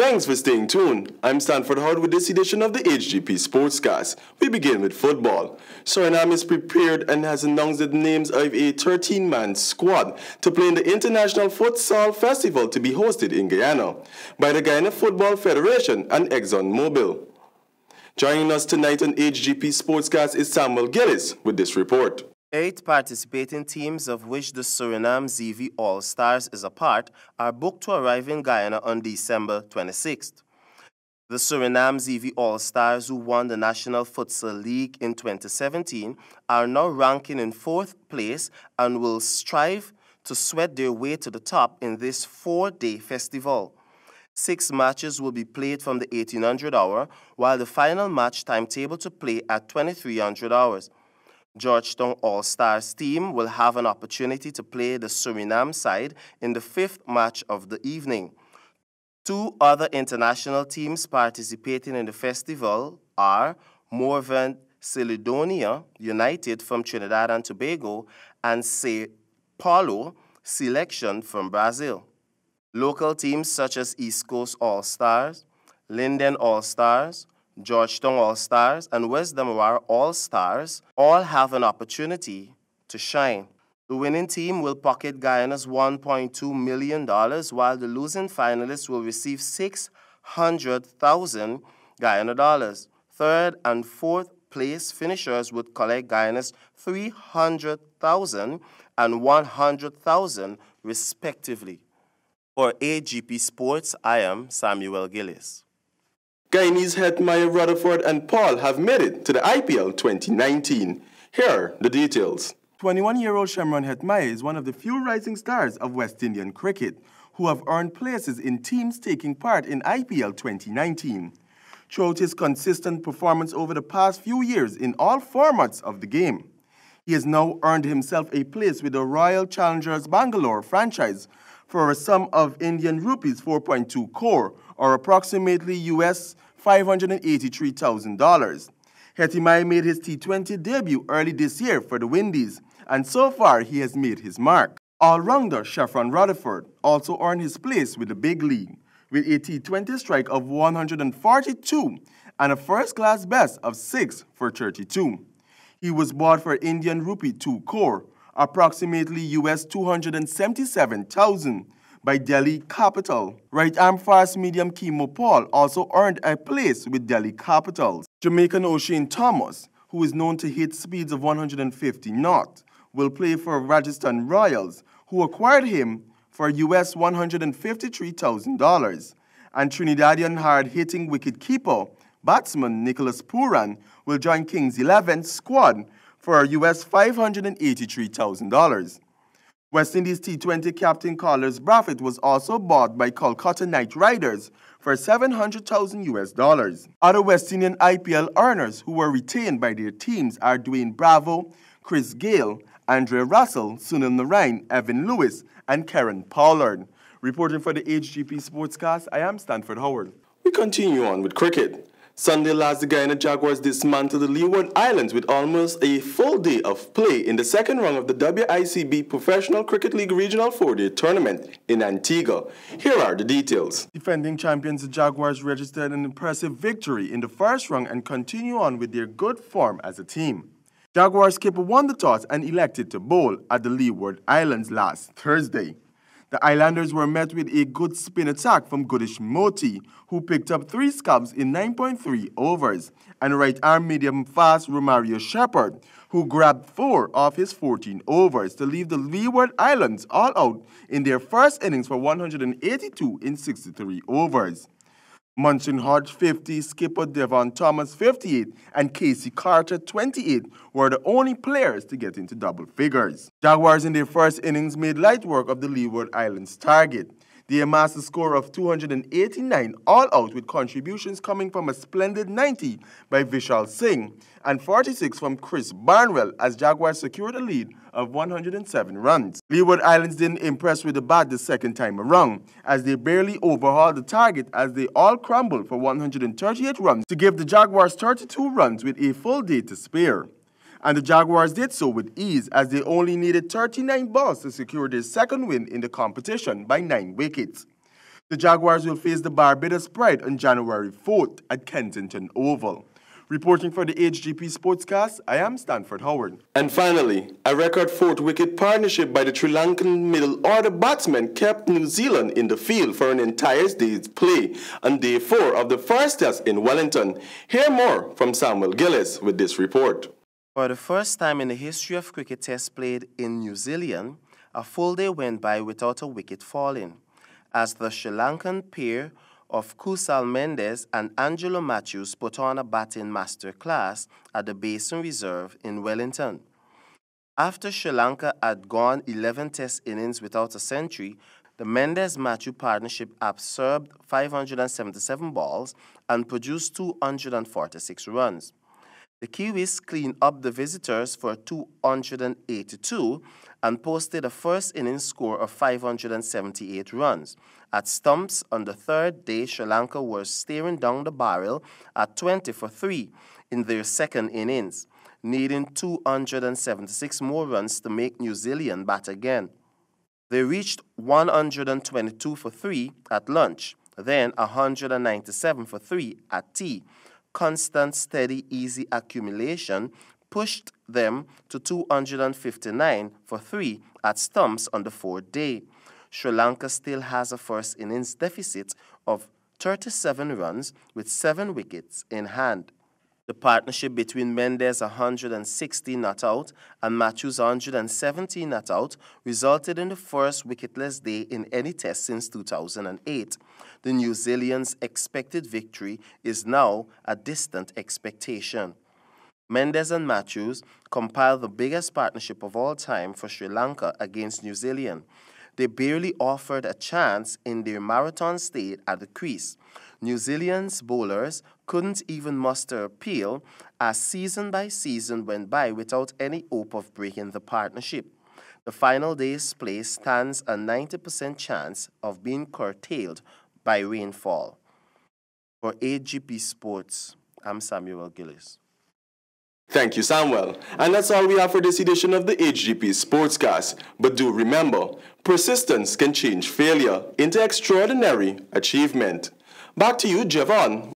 Thanks for staying tuned. I'm Stanford Howard with this edition of the HGP Sportscast. We begin with football. Suriname is prepared and has announced the names of a 13-man squad to play in the International Futsal Festival to be hosted in Guyana by the Guyana Football Federation and ExxonMobil. Joining us tonight on HGP Sportscast is Samuel Gillis with this report. 8 participating teams, of which the Suriname ZV All-Stars is a part, are booked to arrive in Guyana on December 26th. The Suriname ZV All-Stars, who won the National Futsal League in 2017, are now ranking in 4th place and will strive to sweat their way to the top in this 4-day festival. 6 matches will be played from the 1800 hour, while the final match timetable to play at 2300 hours. Georgetown All-Stars team will have an opportunity to play the Suriname side in the 5th match of the evening. 2 other international teams participating in the festival are Morven Caledonia United from Trinidad and Tobago and Sao Paulo Selection from Brazil. Local teams such as East Coast All-Stars, Linden All-Stars, Georgetown All-Stars, and West Damara All-Stars all have an opportunity to shine. The winning team will pocket Guyana's $1.2 million, while the losing finalists will receive $600,000 Guyana dollars. 3rd and 4th place finishers would collect Guyana's $300,000 and $100,000 respectively. For HGP Sports, I am Samuel Gillis. Guyanese Hetmyer, Rutherford, and Paul have made it to the IPL 2019. Here are the details. 21-year-old Shemron Hetmyer is one of the few rising stars of West Indian cricket who have earned places in teams taking part in IPL 2019. Throughout his consistent performance over the past few years in all formats of the game, he has now earned himself a place with the Royal Challengers Bangalore franchise for a sum of Indian rupees 4.2 crore, or approximately US $583,000. Hetmyer made his T20 debut early this year for the Windies, and so far he has made his mark. All-rounder Shefron Rutherford also earned his place with the big league, with a T20 strike of 142 and a first-class best of 6 for 32. He was bought for Indian rupee 2 crore, approximately US $277,000, by Delhi Capital. Right-arm fast-medium Kemo Paul also earned a place with Delhi Capitals. Jamaican O'Shane Thomas, who is known to hit speeds of 150 knots, will play for Rajasthan Royals, who acquired him for US $153,000. And Trinidadian hard-hitting wicket-keeper batsman Nicholas Pooran will join Kings 11 squad for US $583,000. West Indies T20 captain Carlos Brathwaite was also bought by Kolkata Knight Riders for $700,000 US. Other West Indian IPL earners who were retained by their teams are Dwayne Bravo, Chris Gale, Andre Russell, Sunil Narain, Evan Lewis, and Karen Pollard. Reporting for the HGP Sportscast, I am Stanford Howard. We continue on with cricket. Sunday last, the Guyana Jaguars dismantled the Leeward Islands with almost a full day of play in the second round of the WICB Professional Cricket League Regional 4-Day Tournament in Antigua. Here are the details. Defending champions, the Jaguars registered an impressive victory in the first round and continue on with their good form as a team. Jaguars skipper won the toss and elected to bowl at the Leeward Islands last Thursday. The Islanders were met with a good spin attack from Gudish Moti, who picked up 3 scalps in 9.3 overs, and right-arm medium-fast Romario Shepherd, who grabbed 4 of his 14 overs to leave the Leeward Islands all out in their first innings for 182 in 63 overs. Munson Hodge 50, skipper Devon Thomas 58, and Casey Carter 28 were the only players to get into double figures. Jaguars in their first innings made light work of the Leeward Islands target. They amassed a score of 289 all out, with contributions coming from a splendid 90 by Vishal Singh and 46 from Chris Barnwell as Jaguars secured a lead of 107 runs. Leeward Islands didn't impress with the bat the second time around, as they barely overhauled the target as they all crumbled for 138 runs to give the Jaguars 32 runs with a full day to spare. And the Jaguars did so with ease, as they only needed 39 balls to secure their second win in the competition by 9 wickets. The Jaguars will face the Barbados Pride on January 4th at Kensington Oval. Reporting for the HGP Sportscast, I am Stanford Howard. And finally, a record fourth wicket partnership by the Sri Lankan middle order batsmen kept New Zealand in the field for an entire day's play on day 4 of the first test in Wellington. Hear more from Samuel Gillis with this report. For the first time in the history of cricket tests played in New Zealand, a full day went by without a wicket falling, as the Sri Lankan pair of Kusal Mendes and Angelo Matthews put on a batting masterclass at the Basin Reserve in Wellington. After Sri Lanka had gone 11 test innings without a century, the Mendes-Matthews partnership absorbed 577 balls and produced 246 runs. The Kiwis cleaned up the visitors for 282 and posted a first innings score of 578 runs. At stumps on the third day, Sri Lanka was staring down the barrel at 20 for 3 in their second innings, needing 276 more runs to make New Zealand bat again. They reached 122 for 3 at lunch, then 197 for 3 at tea. Constant, steady, easy accumulation pushed them to 259 for 3 at stumps on the fourth day. Sri Lanka still has a first innings deficit of 37 runs with 7 wickets in hand. The partnership between Mendes 160 not out and Matthews 170 not out resulted in the first wicketless day in any test since 2008. The New Zealand's expected victory is now a distant expectation. Mendes and Matthews compiled the biggest partnership of all time for Sri Lanka against New Zealand. They barely offered a chance in their marathon stay at the crease. New Zealand's bowlers couldn't even muster appeal as season by season went by without any hope of breaking the partnership. The final day's play stands a 90% chance of being curtailed by rainfall. For HGP Sports, I'm Samuel Gillis. Thank you, Samuel. And that's all we have for this edition of the HGP Sportscast. But do remember, persistence can change failure into extraordinary achievement. Back to you, Javon.